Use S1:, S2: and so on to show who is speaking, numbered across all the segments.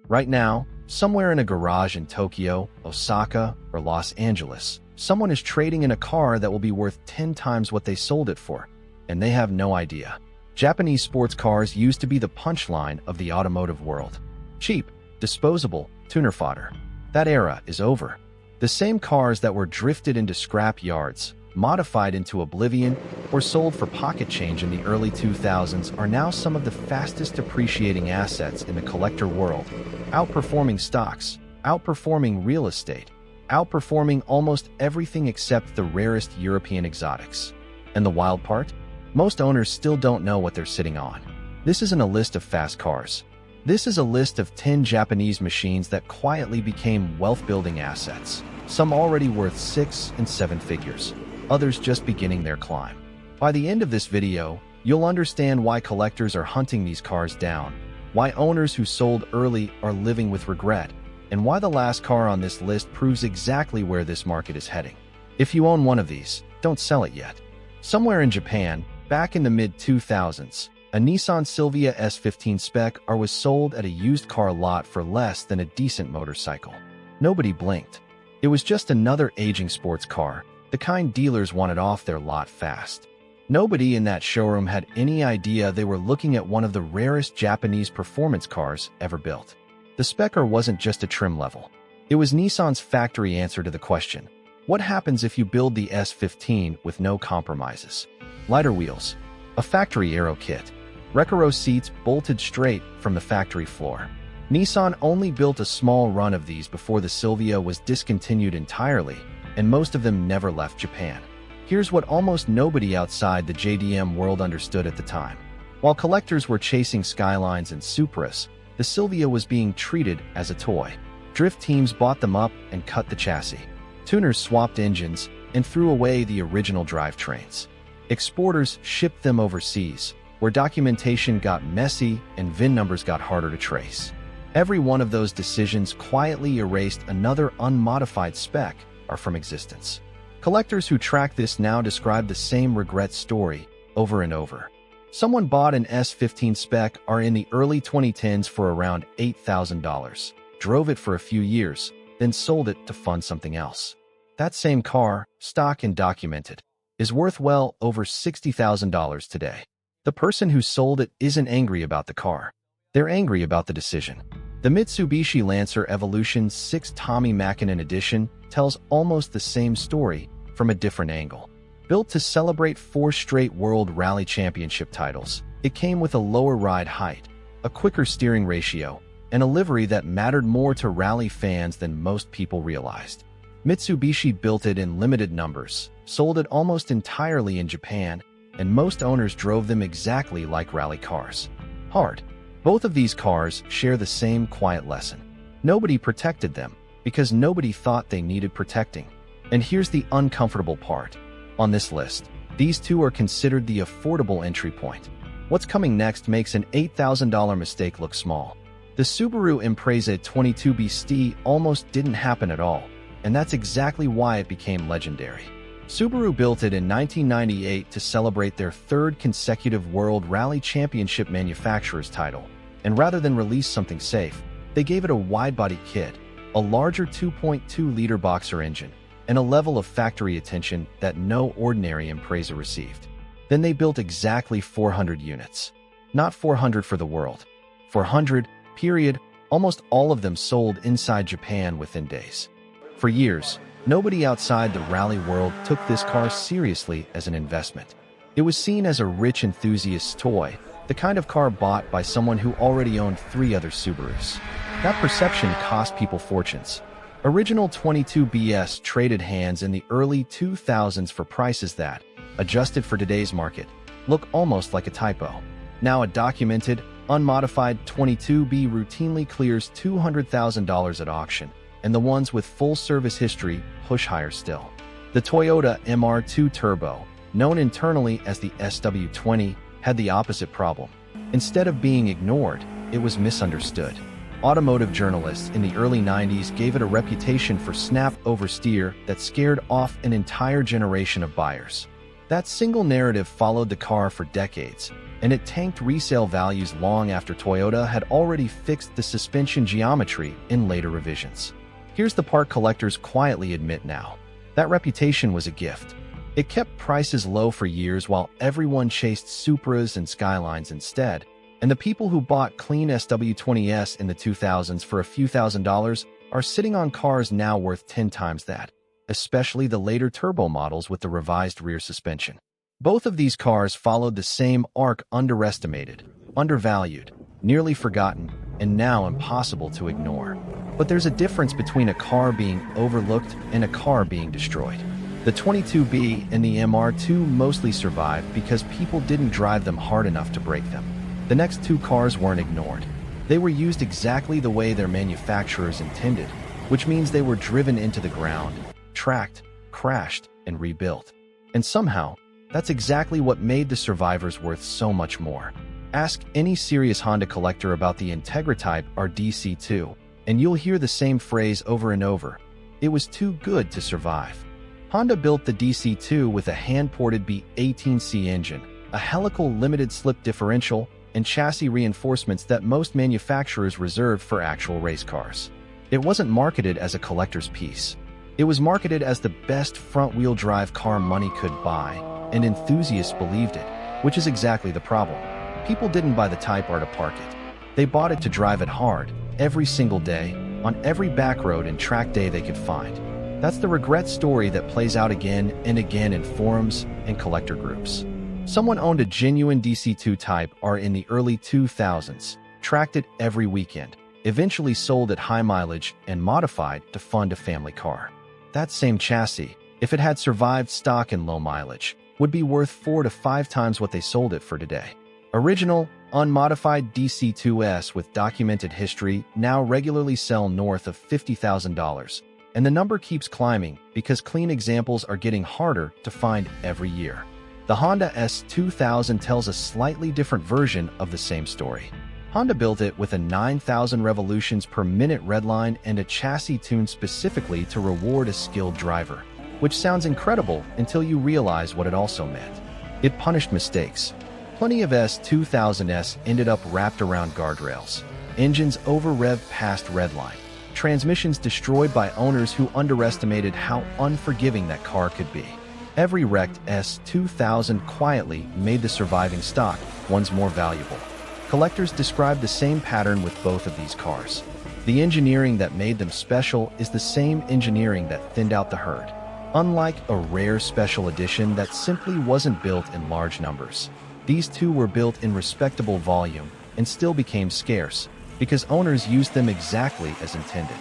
S1: Right now, somewhere in a garage in Tokyo, Osaka, or Los Angeles, someone is trading in a car that will be worth 10 times what they sold it for, and they have no idea. Japanese sports cars used to be the punchline of the automotive world. Cheap, disposable, tuner fodder. That era is over. The same cars that were drifted into scrap yards, modified into oblivion, or sold for pocket change in the early 2000s are now some of the fastest depreciating assets in the collector world, outperforming stocks, outperforming real estate, outperforming almost everything except the rarest European exotics. And the wild part? Most owners still don't know what they're sitting on. This isn't a list of fast cars. This is a list of 10 Japanese machines that quietly became wealth-building assets, some already worth 6 and 7 figures, others just beginning their climb. By the end of this video, you'll understand why collectors are hunting these cars down, why owners who sold early are living with regret, and why the last car on this list proves exactly where this market is heading. If you own one of these, don't sell it yet. Somewhere in Japan, back in the mid-2000s, a Nissan Silvia S15 Spec R was sold at a used car lot for less than a decent motorcycle. Nobody blinked. It was just another aging sports car, the kind dealers wanted off their lot fast. Nobody in that showroom had any idea they were looking at one of the rarest Japanese performance cars ever built. The Spec R wasn't just a trim level. It was Nissan's factory answer to the question, what happens if you build the S15 with no compromises? Lighter wheels, a factory aero kit, Recaro seats bolted straight from the factory floor. Nissan only built a small run of these before the Silvia was discontinued entirely, and most of them never left Japan. Here's what almost nobody outside the JDM world understood at the time. While collectors were chasing Skylines and Supras, the Silvia was being treated as a toy. Drift teams bought them up and cut the chassis. Tuners swapped engines and threw away the original drivetrains. Exporters shipped them overseas, where documentation got messy and VIN numbers got harder to trace. Every one of those decisions quietly erased another unmodified Spec R from existence. Collectors who track this now describe the same regret story over and over. Someone bought an S15 Spec R in the early 2010s for around $8,000, drove it for a few years, then sold it to fund something else. That same car, stock and documented, is worth well over $60,000 today. The person who sold it isn't angry about the car. They're angry about the decision. The Mitsubishi Lancer Evolution 6 Tommi Mäkinen edition tells almost the same story from a different angle. Built to celebrate 4 straight World Rally Championship titles, it came with a lower ride height, a quicker steering ratio, and a livery that mattered more to rally fans than most people realized. Mitsubishi built it in limited numbers, sold it almost entirely in Japan, and most owners drove them exactly like rally cars. Hard. Both of these cars share the same quiet lesson. Nobody protected them because nobody thought they needed protecting. And here's the uncomfortable part. On this list, these two are considered the affordable entry point. What's coming next makes an $8,000 mistake look small. The Subaru Impreza 22B ST almost didn't happen at all, and that's exactly why it became legendary. Subaru built it in 1998 to celebrate their 3rd consecutive World Rally Championship manufacturer's title, and rather than release something safe, they gave it a wide-body kit, a larger 2.2-liter boxer engine, and a level of factory attention that no ordinary Impreza received. Then they built exactly 400 units. Not 400 for the world. 400, period. Almost all of them sold inside Japan within days. For years, nobody outside the rally world took this car seriously as an investment. It was seen as a rich enthusiast's toy, the kind of car bought by someone who already owned 3 other Subarus. That perception cost people fortunes. Original 22BS traded hands in the early 2000s for prices that, adjusted for today's market, look almost like a typo. Now a documented, unmodified 22B routinely clears $200,000 at auction, and the ones with full service history push higher still. The Toyota MR2 Turbo, known internally as the SW20, had the opposite problem. Instead of being ignored, it was misunderstood. Automotive journalists in the early 90s gave it a reputation for snap oversteer that scared off an entire generation of buyers. That single narrative followed the car for decades, and it tanked resale values long after Toyota had already fixed the suspension geometry in later revisions. Here's the part collectors quietly admit now. That reputation was a gift. It kept prices low for years while everyone chased Supras and Skylines instead, and the people who bought clean SW20s in the 2000s for a few $1,000s are sitting on cars now worth 10 times that, especially the later turbo models with the revised rear suspension. Both of these cars followed the same arc: underestimated, undervalued, nearly forgotten, and now impossible to ignore. But there's a difference between a car being overlooked and a car being destroyed. The 22B and the MR2 mostly survived because people didn't drive them hard enough to break them. The next two cars weren't ignored. They were used exactly the way their manufacturers intended, which means they were driven into the ground, tracked, crashed, and rebuilt. And somehow, that's exactly what made the survivors worth so much more. Ask any serious Honda collector about the Integra Type R DC2, and you'll hear the same phrase over and over: it was too good to survive. Honda built the DC2 with a hand-ported B18C engine, a helical limited-slip differential, and chassis reinforcements that most manufacturers reserved for actual race cars. It wasn't marketed as a collector's piece. It was marketed as the best front-wheel drive car money could buy, and enthusiasts believed it, which is exactly the problem. People didn't buy the Type R to park it. They bought it to drive it hard, every single day, on every back road and track day they could find. That's the regret story that plays out again and again in forums and collector groups. Someone owned a genuine DC2 Type R in the early 2000s, tracked it every weekend, eventually sold it high mileage and modified to fund a family car. That same chassis, if it had survived stock and low mileage, would be worth 4 to 5 times what they sold it for today. Original, unmodified DC2s with documented history now regularly sell north of $50,000, and the number keeps climbing because clean examples are getting harder to find every year. The Honda S2000 tells a slightly different version of the same story. Honda built it with a 9,000 revolutions per minute redline and a chassis tuned specifically to reward a skilled driver, which sounds incredible until you realize what it also meant. It punished mistakes. Plenty of S2000s ended up wrapped around guardrails, engines over-revved past redline, transmissions destroyed by owners who underestimated how unforgiving that car could be. Every wrecked S2000 quietly made the surviving stock ones more valuable. Collectors describe the same pattern with both of these cars. The engineering that made them special is the same engineering that thinned out the herd. Unlike a rare special edition that simply wasn't built in large numbers, these two were built in respectable volume and still became scarce because owners used them exactly as intended.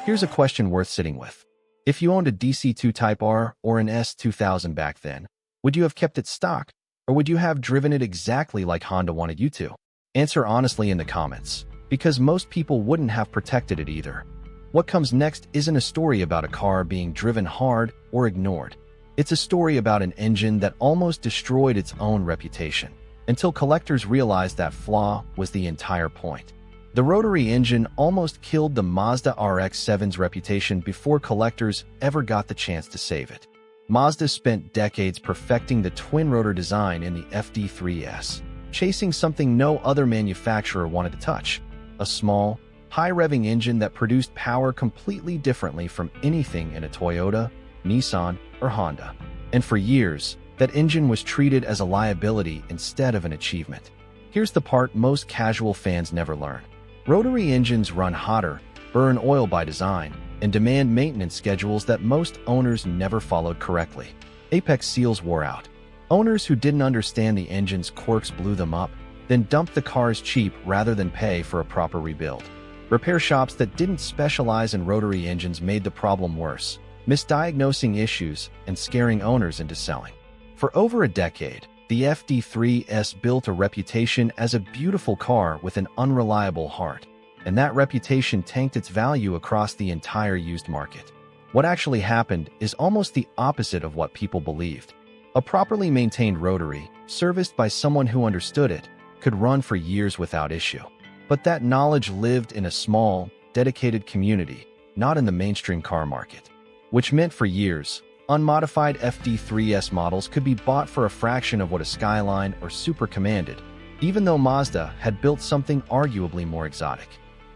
S1: Here's a question worth sitting with. If you owned a DC2 Type R or an S2000 back then, would you have kept it stock, or would you have driven it exactly like Honda wanted you to? Answer honestly in the comments, because most people wouldn't have protected it either. What comes next isn't a story about a car being driven hard or ignored. It's a story about an engine that almost destroyed its own reputation, until collectors realized that flaw was the entire point. The rotary engine almost killed the Mazda RX-7's reputation before collectors ever got the chance to save it. Mazda spent decades perfecting the twin-rotor design in the FD3S, chasing something no other manufacturer wanted to touch: a small, high-revving engine that produced power completely differently from anything in a Toyota, Nissan, or Honda. And for years, that engine was treated as a liability instead of an achievement. Here's the part most casual fans never learn. Rotary engines run hotter, burn oil by design, and demand maintenance schedules that most owners never followed correctly. Apex seals wore out. Owners who didn't understand the engine's quirks blew them up, then dumped the cars cheap rather than pay for a proper rebuild. Repair shops that didn't specialize in rotary engines made the problem worse, misdiagnosing issues and scaring owners into selling. For over a decade, the FD3S built a reputation as a beautiful car with an unreliable heart, and that reputation tanked its value across the entire used market. What actually happened is almost the opposite of what people believed. A properly maintained rotary, serviced by someone who understood it, could run for years without issue. But that knowledge lived in a small, dedicated community, not in the mainstream car market. Which meant for years, unmodified FD3S models could be bought for a fraction of what a Skyline or Super commanded, even though Mazda had built something arguably more exotic.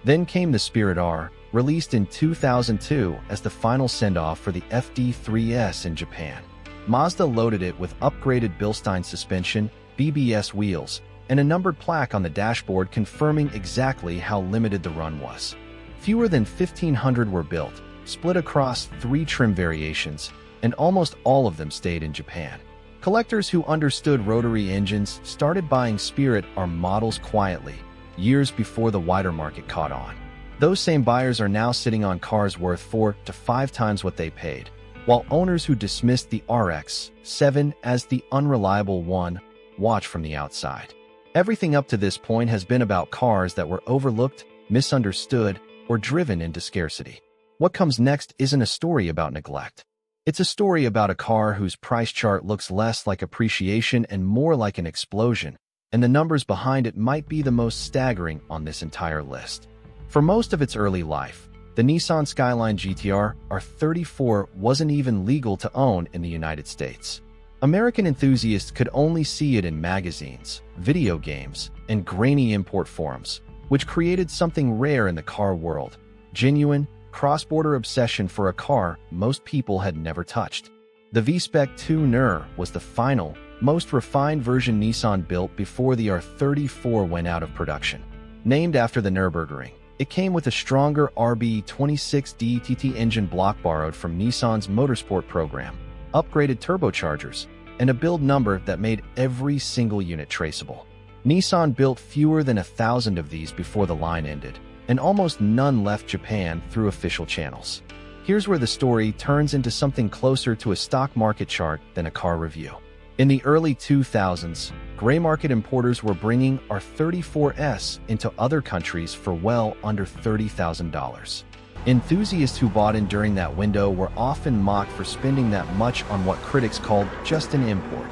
S1: Then came the Spirit R, released in 2002 as the final send-off for the FD3S in Japan. Mazda loaded it with upgraded Bilstein suspension, BBS wheels, and a numbered plaque on the dashboard confirming exactly how limited the run was. Fewer than 1,500 were built, split across 3 trim variations, and almost all of them stayed in Japan. Collectors who understood rotary engines started buying Spirit R models quietly, years before the wider market caught on. Those same buyers are now sitting on cars worth 4 to 5 times what they paid, while owners who dismissed the RX-7 as the unreliable one watch from the outside. Everything up to this point has been about cars that were overlooked, misunderstood, or driven into scarcity. What comes next isn't a story about neglect. It's a story about a car whose price chart looks less like appreciation and more like an explosion, and the numbers behind it might be the most staggering on this entire list. For most of its early life, the Nissan Skyline GTR R34 wasn't even legal to own in the United States. American enthusiasts could only see it in magazines, video games, and grainy import forums, which created something rare in the car world: genuine, cross-border obsession for a car most people had never touched. The V-Spec 2 NR was the final, most refined version Nissan built before the R34 went out of production. Named after the Nürburgring, it came with a stronger RB26 DTT engine block borrowed from Nissan's motorsport program, upgraded turbochargers, and a build number that made every single unit traceable. Nissan built fewer than 1,000 of these before the line ended, and almost none left Japan through official channels. Here's where the story turns into something closer to a stock market chart than a car review. In the early 2000s, gray market importers were bringing R34s into other countries for well under $30,000. Enthusiasts who bought in during that window were often mocked for spending that much on what critics called just an import.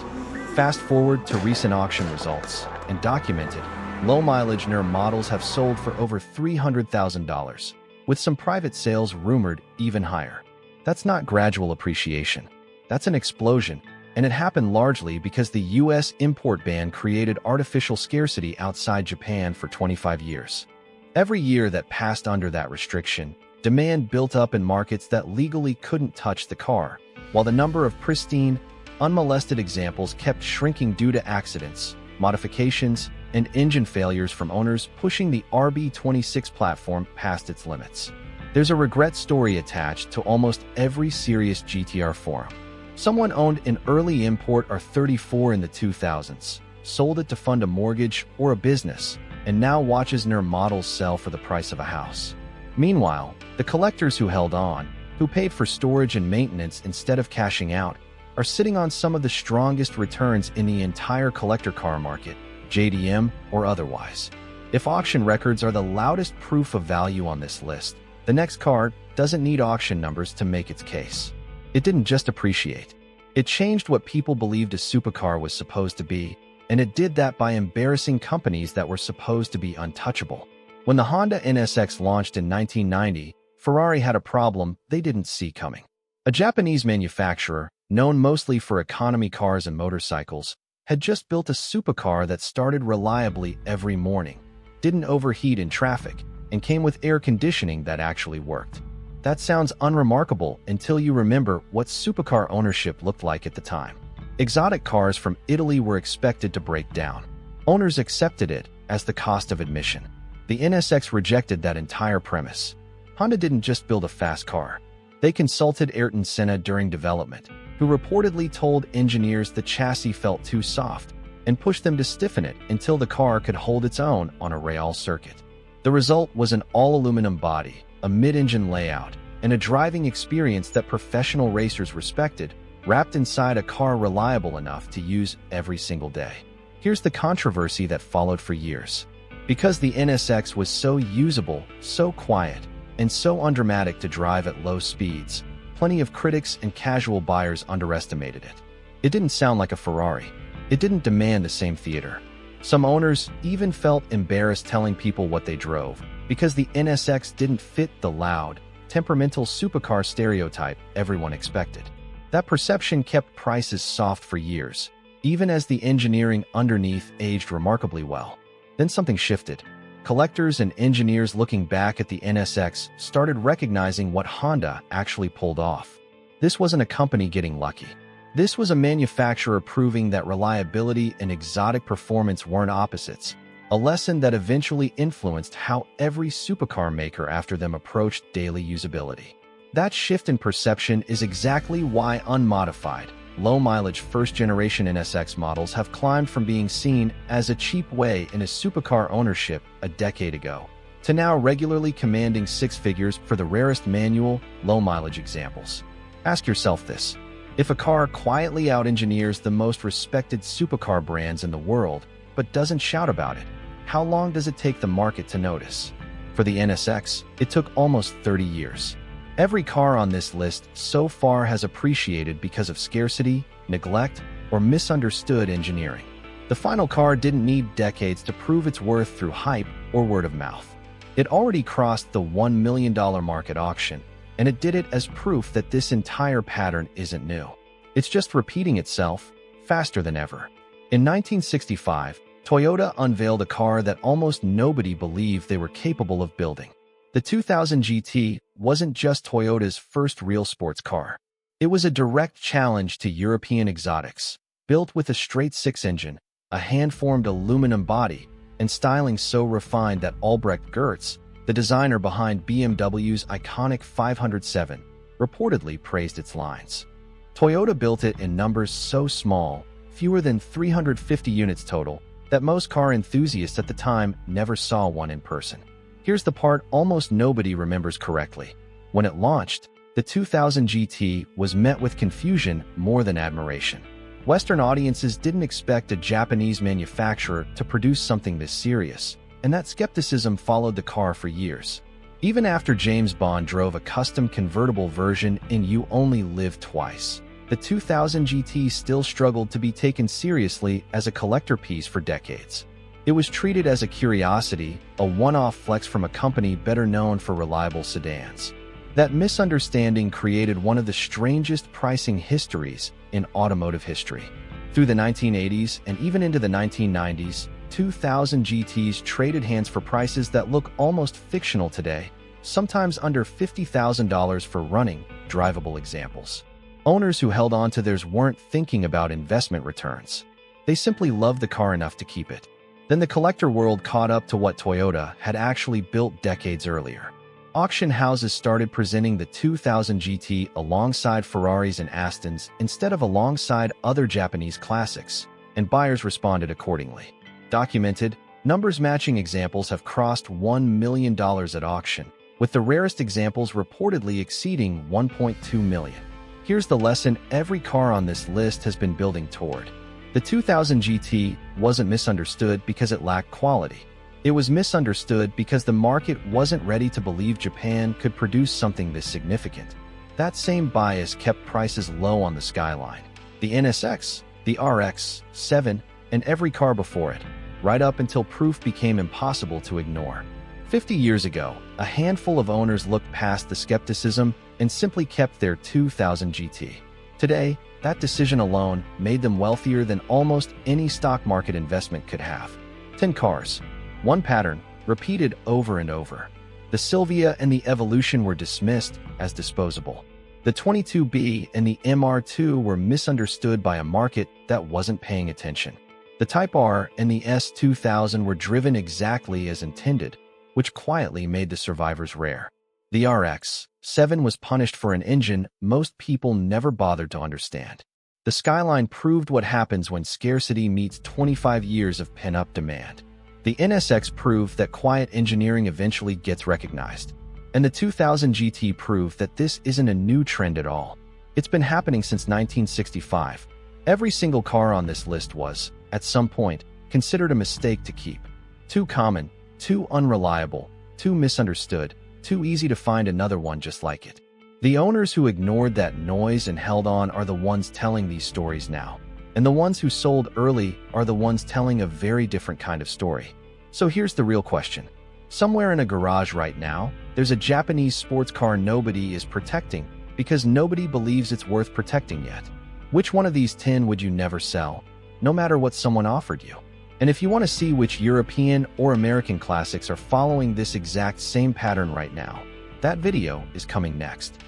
S1: Fast forward to recent auction results, and documented, low-mileage NR models have sold for over $300,000, with some private sales rumored even higher. That's not gradual appreciation. That's an explosion, and it happened largely because the U.S. import ban created artificial scarcity outside Japan for 25 years. Every year that passed under that restriction, demand built up in markets that legally couldn't touch the car, while the number of pristine, unmolested examples kept shrinking due to accidents, modifications, and engine failures from owners pushing the RB26 platform past its limits. There's a regret story attached to almost every serious GTR forum. Someone owned an early import R34 in the 2000s, sold it to fund a mortgage or a business, and now watches NR models sell for the price of a house. Meanwhile, the collectors who held on, who paid for storage and maintenance instead of cashing out, are sitting on some of the strongest returns in the entire collector car market, JDM or otherwise. If auction records are the loudest proof of value on this list, the next car doesn't need auction numbers to make its case. It didn't just appreciate. It changed what people believed a supercar was supposed to be, and it did that by embarrassing companies that were supposed to be untouchable. When the Honda NSX launched in 1990, Ferrari had a problem they didn't see coming. A Japanese manufacturer, known mostly for economy cars and motorcycles, had just built a supercar that started reliably every morning, didn't overheat in traffic, and came with air conditioning that actually worked. That sounds unremarkable until you remember what supercar ownership looked like at the time. Exotic cars from Italy were expected to break down. Owners accepted it as the cost of admission. The NSX rejected that entire premise. Honda didn't just build a fast car. They consulted Ayrton Senna during development, who reportedly told engineers the chassis felt too soft and pushed them to stiffen it until the car could hold its own on a rail circuit. The result was an all-aluminum body, a mid-engine layout, and a driving experience that professional racers respected, wrapped inside a car reliable enough to use every single day. Here's the controversy that followed for years. Because the NSX was so usable, so quiet, and so undramatic to drive at low speeds, plenty of critics and casual buyers underestimated it. It didn't sound like a Ferrari. It didn't demand the same theater. Some owners even felt embarrassed telling people what they drove, because the NSX didn't fit the loud, temperamental supercar stereotype everyone expected. That perception kept prices soft for years, even as the engineering underneath aged remarkably well. Then something shifted. Collectors and engineers looking back at the NSX started recognizing what Honda actually pulled off. This wasn't a company getting lucky. This was a manufacturer proving that reliability and exotic performance weren't opposites, a lesson that eventually influenced how every supercar maker after them approached daily usability. That shift in perception is exactly why unmodified, low-mileage first-generation NSX models have climbed from being seen as a cheap way in a supercar ownership a decade ago to now regularly commanding six figures for the rarest manual, low-mileage examples. Ask yourself this. If a car quietly out-engineers the most respected supercar brands in the world but doesn't shout about it, how long does it take the market to notice? For the NSX, it took almost 30 years. Every car on this list so far has appreciated because of scarcity, neglect, or misunderstood engineering. The final car didn't need decades to prove its worth through hype or word of mouth. It already crossed the $1 million mark at auction, and it did it as proof that this entire pattern isn't new. It's just repeating itself faster than ever. In 1965, Toyota unveiled a car that almost nobody believed they were capable of building. The 2000 GT wasn't just Toyota's first real sports car. It was a direct challenge to European exotics, built with a straight-six engine, a hand-formed aluminum body, and styling so refined that Albrecht Goertz, the designer behind BMW's iconic 507, reportedly praised its lines. Toyota built it in numbers so small, fewer than 350 units total, that most car enthusiasts at the time never saw one in person. Here's the part almost nobody remembers correctly. When it launched, the 2000 GT was met with confusion more than admiration. Western audiences didn't expect a Japanese manufacturer to produce something this serious, and that skepticism followed the car for years. Even after James Bond drove a custom convertible version in You Only Live Twice, the 2000 GT still struggled to be taken seriously as a collector piece for decades. It was treated as a curiosity, a one-off flex from a company better known for reliable sedans. That misunderstanding created one of the strangest pricing histories in automotive history. Through the 1980s and even into the 1990s, 2000 GTs traded hands for prices that look almost fictional today, sometimes under $50,000 for running, drivable examples. Owners who held on to theirs weren't thinking about investment returns. They simply loved the car enough to keep it. Then the collector world caught up to what Toyota had actually built decades earlier. Auction houses started presenting the 2000 GT alongside Ferraris and Astons instead of alongside other Japanese classics, and buyers responded accordingly. Documented, numbers-matching examples have crossed $1 million at auction, with the rarest examples reportedly exceeding $1.2 million. Here's the lesson every car on this list has been building toward. The 2000 GT wasn't misunderstood because it lacked quality. It was misunderstood because the market wasn't ready to believe Japan could produce something this significant. That same bias kept prices low on the Skyline, the NSX, the RX-7, and every car before it, right up until proof became impossible to ignore. 50 years ago, a handful of owners looked past the skepticism and simply kept their 2000 GT. Today, that decision alone made them wealthier than almost any stock market investment could have. 10 cars. One pattern, repeated over and over. The Silvia and the Evolution were dismissed as disposable. The 22B and the MR2 were misunderstood by a market that wasn't paying attention. The Type R and the S2000 were driven exactly as intended, which quietly made the survivors rare. The RX-7 was punished for an engine most people never bothered to understand. The Skyline proved what happens when scarcity meets 25 years of pent-up demand. The NSX proved that quiet engineering eventually gets recognized. And the 2000 GT proved that this isn't a new trend at all. It's been happening since 1965. Every single car on this list was, at some point, considered a mistake to keep. Too common, too unreliable, too misunderstood, too easy to find another one just like it. The owners who ignored that noise and held on are the ones telling these stories now. And the ones who sold early are the ones telling a very different kind of story. So here's the real question. Somewhere in a garage right now, there's a Japanese sports car nobody is protecting because nobody believes it's worth protecting yet. Which one of these 10 would you never sell? no matter what someone offered you. And if you want to see which European or American classics are following this exact same pattern right now, that video is coming next.